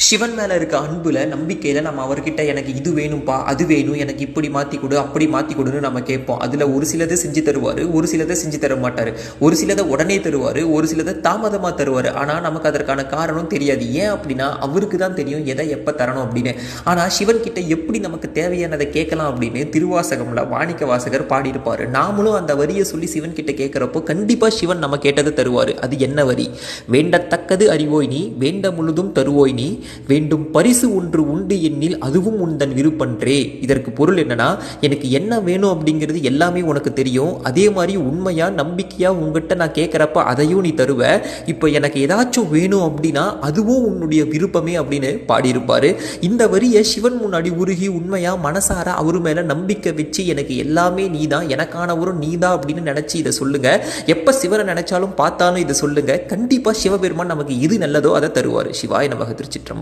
சிவன் மேலே இருக்க அன்புல நம்பிக்கையில் நம்ம அவர்கிட்ட எனக்கு இது வேணும்ப்பா, அது வேணும், எனக்கு இப்படி மாற்றி கொடு, அப்படி மாற்றி கொடுன்னு நம்ம கேட்போம். அதில் ஒரு சிலதை செஞ்சு தருவார், ஒரு சிலதை செஞ்சு தர மாட்டார். ஒரு சிலதை உடனே தருவார், ஒரு சிலதை தாமதமாக தருவார். ஆனால் நமக்கு அதற்கான காரணம் தெரியாது. ஏன் அப்படின்னா அவருக்கு தான் தெரியும் எதை எப்போ தரணும் அப்படின்னு. ஆனால் சிவன் கிட்ட எப்படி நமக்கு தேவையானதை கேட்கலாம் அப்படின்னு திருவாசகம்ல மாணிக்க வாசகர் பாடியிருப்பார். நாமளும் அந்த வரியை சொல்லி சிவன் கிட்ட கேட்குறப்போ கண்டிப்பாக சிவன் நம்ம கேட்டதை தருவார். அது என்ன வரி? வேண்டத்தக்கது அறிவோய் நீ, வேண்ட முழுதும் தருவோய் நீ, வேண்டும் பரிசு ஒன்று உண்டு எண்ணில் அதுவும் உந்தன் விருப்பன்றே. இதற்கு பொருள் என்னன்னா, எனக்கு என்ன வேணும் அப்படிங்கிறது எல்லாமே உனக்கு தெரியும். அதே மாதிரி உண்மையா நம்பிக்கையா உங்ககிட்ட நான் கேட்குறப்ப அதையும் நீ தருவ. இப்போ எனக்கு ஏதாச்சும் வேணும் அப்படின்னா அதுவும் உன்னுடைய விருப்பமே அப்படின்னு பாடியிருப்பாரு. இந்த வரியை சிவன் முன்னாடி உருகி உண்மையா மனசார அவரு மேல நம்பிக்கை வச்சு எனக்கு எல்லாமே நீதான், எனக்கானவரும் நீதான் அப்படின்னு நினைச்சு இதை சொல்லுங்க. எப்ப சிவனை நினைச்சாலும் பார்த்தாலும் இதை சொல்லுங்க. கண்டிப்பா சிவபெருமான் நமக்கு எது நல்லதோ அதை தருவார். சிவாய நமக. திருச்சிற்றம்பலம்.